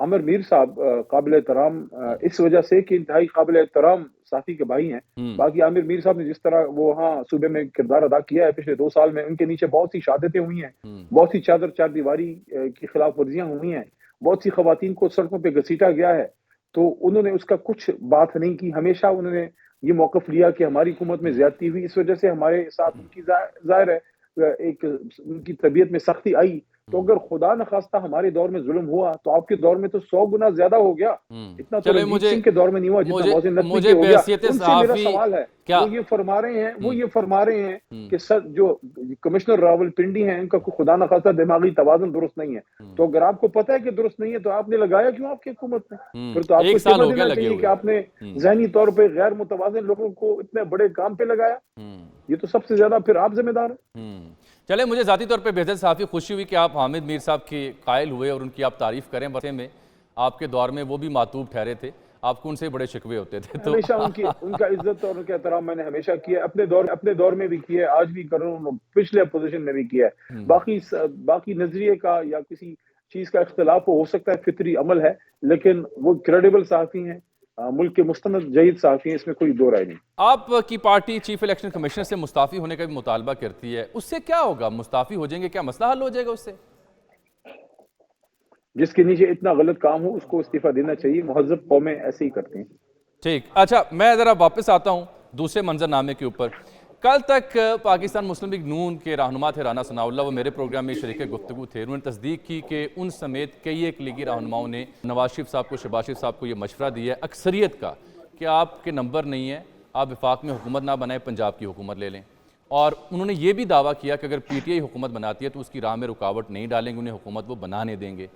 आमिर मीर साहब काबिल एहतराम इस वजह से कि इंतहाई काबिल एहतराम साथी के भाई हैं। बाकी आमिर मीर साहब ने जिस तरह वो वहाँ सूबे में किरदार अदा किया है पिछले 2 साल में, उनके नीचे बहुत सी शहादतें हुई हैं, बहुत सी चार दीवारी की खिलाफ वर्जियां हुई हैं, बहुत सी खवातीन को सड़कों पे घसीटा गया है। तो उन्होंने उसका कुछ बात नहीं की, हमेशा उन्होंने ये मौकफ लिया कि हमारी हुकूमत में ज्यादती हुई, इस वजह से हमारे साथ उनकी जाहिर है एक उनकी तबीयत में सख्ती आई। तो अगर खुदा न खास्ता हमारे दौर में जुल्म हुआ तो आपके दौर में तो 100 गुना ज्यादा हो गया। इतना तो रणजीत सिंह के दौर में नहीं हुआ जितना मोहसिन नकवी के हो गया। उनसे मेरा सवाल है, वो ये फरमा रहे हैं कि सर जो कमिश्नर रावलपिंडी हैं इनका कोई खुदा न खास्ता दिमागी तवाज़ुन दुरुस्त नहीं है। तो अगर आपको पता है कि दुरुस्त नहीं है तो आपने लगाया क्यों आपकी हुकूमत में? फिर तो आपको इस्तीफा देना चाहिए कि आपने ज़हनी तौर पर गैर मुतवाज़िन लोगों को इतने बड़े काम पे लगाया। ये तो सबसे ज्यादा फिर आप जिम्मेदार हैं। चले, मुझे ज़ाती तौर पे बेहद साफ़ी खुशी हुई कि आप हामिद मीर साहब के कायल हुए और उनकी आप तारीफ़ करें। वैसे में आपके दौर में वो भी मातूब ठहरे थे, आपको उनसे बड़े शिकवे होते थे। तो हमेशा उनका इज्जत और उनका एहतराम मैंने हमेशा किया, अपने दौर में भी किया है, आज भी कर रहा हूँ, पिछले अपोजिशन में भी किया है। बाकी नजरिए का या किसी चीज का इख्तिलाफ हो सकता है, फितरी अमल है, लेकिन वो क्रेडिबल साफ़ी हैं, मुल्क के मुस्तनद जहीद साफ़ी हैं, इसमें कोई दो राय नहीं। आपकी पार्टी चीफ इलेक्शन कमिश्नर से मुस्ताफ़ी होने का भी मुतालबा करती है, उससे क्या होगा? मुस्ताफ़ी हो जाएंगे, क्या मसला हल हो जाएगा उससे? जिसके नीचे इतना गलत काम हो उसको इस्तीफा देना चाहिए, मुहज़्ज़ब कौमें ऐसे ही करती हैं। ठीक, अच्छा मैं ज़रा वापस आता हूँ दूसरे मंजरनामे के ऊपर। कल तक पाकिस्तान मुस्लिम लीग नून के रहनुमा थे राना सनाउल्लाह, वो मेरे प्रोग्राम में शरीक गुफ्तगू थे। उन्होंने तस्दीक की कि उन समेत कई एक लीगी रहनुमाओं ने नवाज शरीफ साहब को, शहबाज शरीफ साहब को ये मशवरा दिया है अक्सरियत का कि आपके नंबर नहीं है, आप वफाक में हुकूमत ना बनाएं, पंजाब की हुकूमत ले लें। और उन्होंने ये भी दावा किया कि अगर PTI हुकूमत बनाती है तो उसकी राह में रुकावट नहीं डालेंगे, उन्हें हुकूमत वो बनाने देंगे।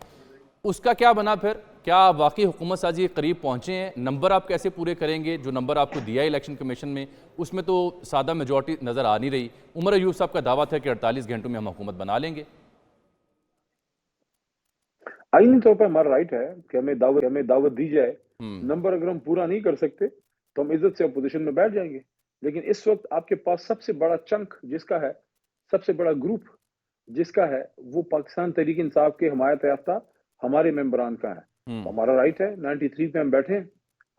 उसका क्या बना फिर? क्या आप वाकई हुकूमत साजी के करीब पहुँचे हैं? नंबर आप कैसे पूरे करेंगे? जो नंबर आपको दिया है इलेक्शन कमीशन में उसमें तो सादा मेजॉरिटी नज़र आ नहीं रही। उमर अयूब साहब का दावा था कि 48 घंटों में हम हुकूमत बना लेंगे। आईनी तौर पर हमारा राइट है कि हमें दावत दी जाए। नंबर अगर हम पूरा नहीं कर सकते तो हम इज्जत से अपोजिशन में बैठ जाएंगे। लेकिन इस वक्त आपके पास सबसे बड़ा चंक जिसका है, सबसे बड़ा ग्रुप जिसका है, वो पाकिस्तान तहरीक इंसाफ के हिमायत याफ्ता हमारे मेंबरान का है। तो हमारा राइट है, 93 पे हम बैठे हैं,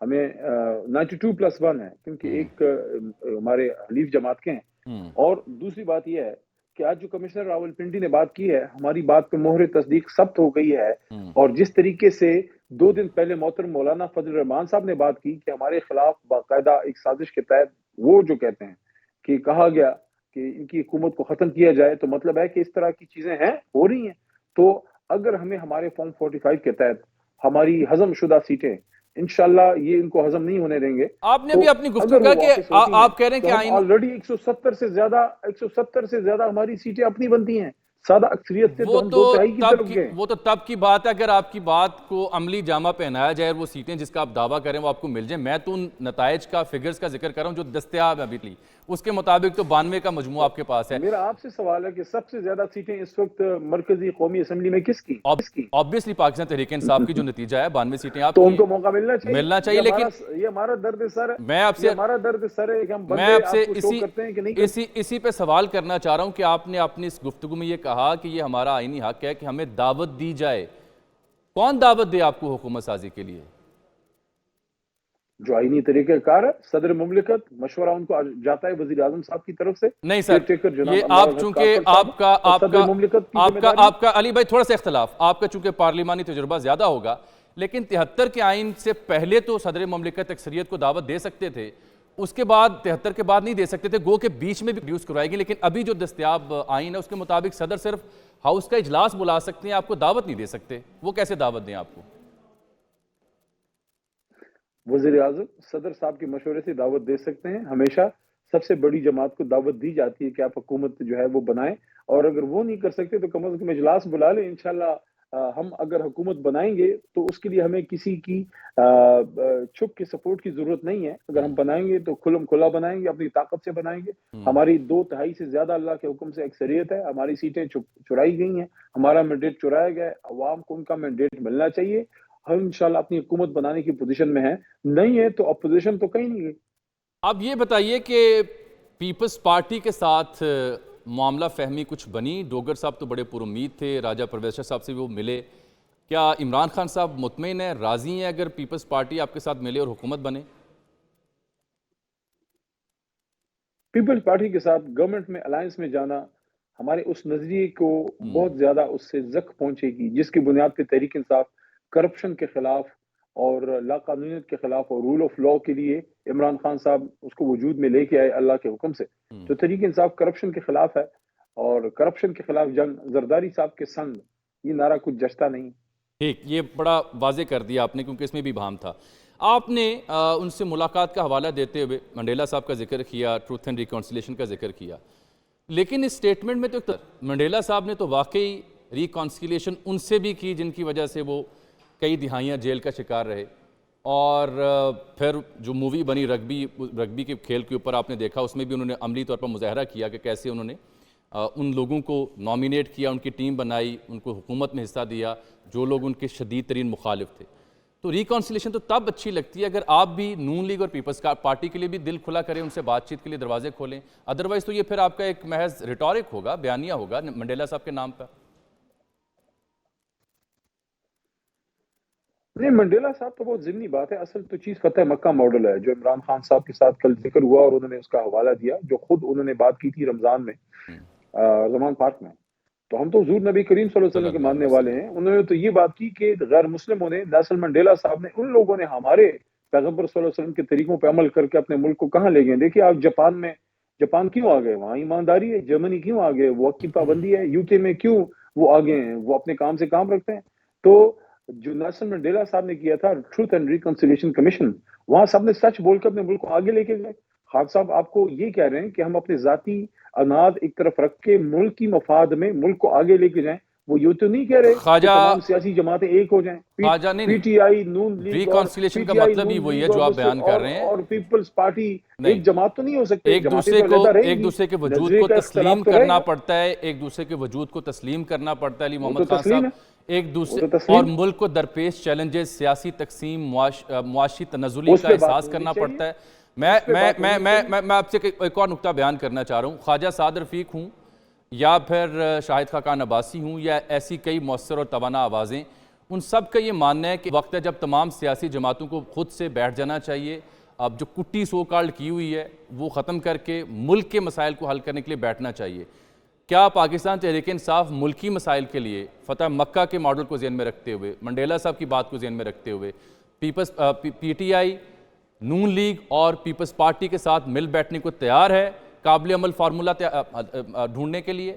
हमें 92+1 है क्योंकि एक हमारे हलीफ जमात के हैं। और दूसरी बात यह है कि आज जो कमिश्नर रावलपिंडी ने बात की है, हमारी बात पे मोहर तस्दीक सख्त हो गई है। और जिस तरीके से 2 दिन पहले मोहतरम मौलाना फजल रहमान साहब ने बात की कि हमारे खिलाफ बाकायदा एक साजिश के तहत वो जो कहते हैं कि कहा गया कि इनकी हुकूमत को खत्म किया जाए, तो मतलब है कि इस तरह की चीजें हैं, हो रही हैं। तो अगर हमें हमारे फॉर्म 45 के तहत हमारी हजम शुदा सीटें, इंशाल्लाह ये इनको हजम नहीं होने देंगे। आपने भी अपनी गुफ्तगू कहा कि आप कह रहे हैं कि आईन ऑलरेडी 170 से ज्यादा हमारी सीटें अपनी बनती हैं, सादा अक्सरियत से तो हम 2/3 की तरफ गए। वो तो तब की बात है अगर आपकी बात को अमली जामा पहनाया जाए, वो सीटें जिसका आप दावा करें वो आपको मिल जाए। मैं तो उन नताइज का, फिगर्स का जिक्र कर रहा हूं जो दस्तयाब है अभी, उसके मुताबिक तो 92 का मजमू आपके पास है। मेरा आपसे सवाल है कि सबसे ज्यादा सीटें इस वक्त मरकजी कौमी असेंबली में किसकी? ऑब्वियसली पाकिस्तान तहरीक इंसाफ की जो नतीजा है 92 सीटें आपकी, तो उनको मौका मिलना चाहिए। लेकिन ये हमारा दर्द सर है, मैं आपसे मैं आपसे इसी पे सवाल करना चाह रहा हूं कि आपने अपनी इस गुफ्तगू में ये कहा कि ये हमारा आईनी हक है कि हमें दावत दी जाए। कौन दावत दे आपको हुकूमत साजी के लिए? जो आईनी तरीक़ेकार है, सदर मुमलिकत, मशवरा उनको जाता है वज़ीर आज़म साहब की तरफ से। नहीं सर, ये आप चूंकि आपका अली भाई थोड़ा सा इख्तलाफ, आपका चूंकि पार्लिमानी तजुर्बा ज्यादा होगा, लेकिन 73 के आइन से पहले तो सदर मुमलिकत अक्सरियत को दावत दे सकते थे, उसके बाद 73 के बाद नहीं दे सकते थे, गो के बीच में भी रिड्यूस करवाएगी। लेकिन अभी जो दस्तयाब आइन है उसके मुताबिक सदर सिर्फ हाउस का इजलास बुला सकते हैं, आपको दावत नहीं दे सकते। वो कैसे दावत दें आपको? वज़ीर आज़म सदर साहब के मशवरे से दावत दे सकते हैं। हमेशा सबसे बड़ी जमात को दावत दी जाती है कि आप हुकूमत जो है वो बनाएं, और अगर वो नहीं कर सकते तो कम अज़ कम इजलास बुला लें। इंशाल्लाह हम अगर हुकूमत बनाएंगे तो उसके लिए हमें किसी की छुप के सपोर्ट की जरूरत नहीं है। अगर हम बनाएंगे तो खुलम खुला बनाएंगे, अपनी ताकत से बनाएंगे। हमारी 2/3 से ज्यादा अल्लाह के हुक्म से अक्सरियत है, हमारी सीटें चुराई गई हैं, हमारा मैंडेट चुराया गया है, अवाम को उनका मैंडेट मिलना चाहिए। हम इंशाल्लाह अपनी हुकूमत बनाने की पोजीशन में है, नहीं है तो अपोजिशन तो कहीं नहीं गई। आप ये बताइए कि पीपल्स पार्टी के साथ मामला फहमी कुछ बनी? डोगर साहब तो बड़े पुरुम्मीद थे, राजा परवेश साहब से वो मिले, کیا عمران خان صاحب مطمئن ہیں، راضی ہیں اگر پیپلز پارٹی آپ کے ساتھ ملے اور حکومت بنے؟ پیپلز پارٹی کے ساتھ گورنمنٹ میں الائنس میں جانا ہمارے اس نظریے کو بہت زیادہ اس سے زخم پہنچے گی، جس کی بنیاد پہ تحریک انصاف کرپشن کے خلاف اور لا قانونیت کے خلاف اور رول آف لاء کے لیے عمران خان صاحب اس کو وجود میں لے کے آئے اللہ کے حکم سے. تو تحریک انصاف کرپشن کے خلاف ہے، اور کرپشن کے خلاف جنگ زرداری صاحب کے سنگ یہ نعرہ کچھ جچتا نہیں. ٹھیک، یہ بڑا واضح کر دیا آپ نے، کیونکہ اس میں بھی بہام تھا. آپ نے ان سے ملاقات کا حوالہ دیتے ہوئے منڈیلا صاحب کا ذکر کیا، ٹروتھ اینڈ ریکانسیلیشن کا ذکر کیا، لیکن اس سٹیٹمنٹ میں تو منڈیلا صاحب نے تو واقعی ریکانسیلیشن ان سے بھی کی جن کی وجہ سے وہ کئی دہائیاں جیل کا شکار رہے. اور پھر جو مووی بنی رگبی کے کھیل کے اوپر آپ نے دیکھا، اس میں بھی انہوں نے عملی طور پر مظاہرہ کیا کہ کیسے انہوں نے ان لوگوں کو نامینیٹ کیا، ان کی ٹیم بنائی، ان کو حکومت میں حصہ دیا جو لوگ ان کے شدید ترین مخالف تھے. تو ریکانسیلیشن تو تب اچھی لگتی ہے اگر آپ بھی نون لیگ اور پیپلز پارٹی کے لیے بھی دل کھلا کریں، ان سے بات چیت کے لیے دروازے کھولیں. ادروائز تو یہ پھر آپ کا ایک محض ریٹورک ہوگا، بیانیہ ہوگا منڈیلا صاحب کے نام پر. نہیں، منڈیلا صاحب تو بہت ضمنی بات ہے. اصل تو چیز فتح مکہ ماڈل ہے جو عمران خان صاحب کے ساتھ کل ذکر ہوا، اور انہوں نے اس کا حوالہ دیا جو خود انہوں نے بات کی تھی رمضان میں زمان پارک میں. تو ہم تو حضور نبی کریم صلی اللہ علیہ وسلم کے ماننے والے ہیں. انہوں نے تو یہ بات کی کہ غیر مسلموں نے، نیلسن منڈیلا صاحب نے، ان لوگوں نے ہمارے پیغمبر صلی اللہ علیہ وسلم کے طریقوں پہ عمل کر کے اپنے ملک کو کہاں لے گئے. دیکھیے آپ جاپان کیوں آ گئے؟ وہاں ایمانداری ہے. جرمنی کیوں آ گئے؟ وقت کی پابندی ہے. یو کے میں کیوں وہ آگے ہیں؟ وہ اپنے کام سے کام رکھتے ہیں. تو جو نیلسن منڈیلا صاحب نے کیا تھا ٹروتھ اینڈ ریکنسیلیشن کمیشن، وہاں سب نے سچ بول کے اپنے ملک کو آگے لے کے گئے. خان صاحب آپ کو یہ کہہ رہے ہیں کہ ہم اپنے ذاتی اناد ایک طرف رکھ کے ملک کی مفاد میں ملک کو آگے لے کے جائیں. وہ یہ تو نہیں کہہ رہے کہ تمام سیاسی جماعتیں ایک ہو جائیں. پی ٹی آئی، نون لیگ، ریکانسیلیشن کا مطلب ہی وہی ہے جو آپ بیان کر رہے ہیں، اور پیپلز پارٹی ایک جماعت تو نہیں ہو سکتے. ایک دوسرے کے وجود کو تسلیم کرنا پڑتا ہے، ایک دوسرے کے وجود کو تسلیم کرنا پڑتا ہے. علی محمد خان صاحب، ایک دوسرے اور ملک کو درپیش چیلنجز، سیاسی تقسیم، معاشی تنزلی کا احساس کرنا پڑتا ہے. میں آپ سے ایک اور نکتہ بیان کرنا چاہ رہا ہوں. خواجہ سعد رفیق ہوں یا پھر شاہد خاقان عباسی ہوں یا ایسی کئی مؤثر اور توانا آوازیں، ان سب کا یہ ماننا ہے کہ وقت ہے جب تمام سیاسی جماعتوں کو خود سے بیٹھ جانا چاہیے. اب جو کٹی سو کالڈ کی ہوئی ہے وہ ختم کر کے ملک کے مسائل کو حل کرنے کے لیے بیٹھنا چاہیے. کیا پاکستان تحریک انصاف ملکی مسائل کے لیے فتح مکہ کے ماڈل کو ذہن میں رکھتے ہوئے، منڈیلا صاحب کی بات کو ذہن میں رکھتے ہوئے، پی ٹی آئی، نون لیگ اور پیپلز پارٹی کے ساتھ مل بیٹھنے کو تیار ہے قابل عمل فارمولہ ڈھونڈنے کے لیے؟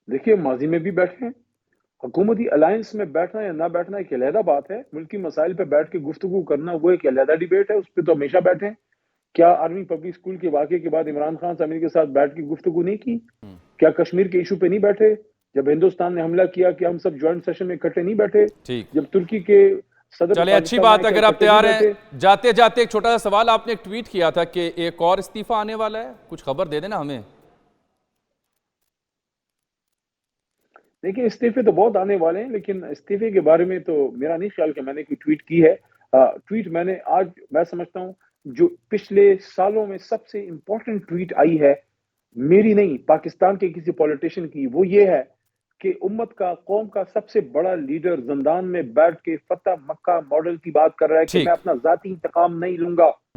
دیکھیے ماضی میں بھی بیٹھے ہیں. حکومتی الائنس میں بیٹھنا یا نہ بیٹھنا ایک علیحدہ بات ہے. ملکی مسائل پہ بیٹھ کے گفتگو کرنا وہ ایک علیحدہ ڈیبیٹ ہے. اس پہ تو ہمیشہ بیٹھے ہیں. کیا آرمی پبلک اسکول کے واقعے کے بعد عمران خان صاحب کے ساتھ بیٹھ کے گفتگو نہیں کی؟ کیا کشمیر کے ایشو پہ نہیں بیٹھے؟ جب ہندوستان نے حملہ کیا کہ ہم سب جوائنٹ سیشن میں اکٹھے نہیں بیٹھے؟ جب ترکی کے صدر، چلیں اچھی بات ہے اگر آپ تیار ہیں. جاتے جاتے ایک چھوٹا سا سوال، آپ نے ایک ٹویٹ کیا تھا کہ ایک اور استعفیٰ آنے والا ہے، کچھ خبر دے دینا ہمیں. دیکھیں استعفے تو بہت آنے والے ہیں، لیکن استعفے کے بارے میں تو میرا نہیں خیال کہ میں نے کوئی ٹویٹ کی ہے. ٹویٹ میں سمجھتا ہوں جو پچھلے سالوں میں سب سے امپورٹنٹ ٹویٹ آئی ہے، میری نہیں، پاکستان کے کسی پولیٹیشین کی، وہ یہ ہے کہ امت کا، قوم کا سب سے بڑا لیڈر زندان میں بیٹھ کے فتح مکہ ماڈل کی بات کر رہا ہے کہ میں اپنا ذاتی انتقام نہیں لوں گا.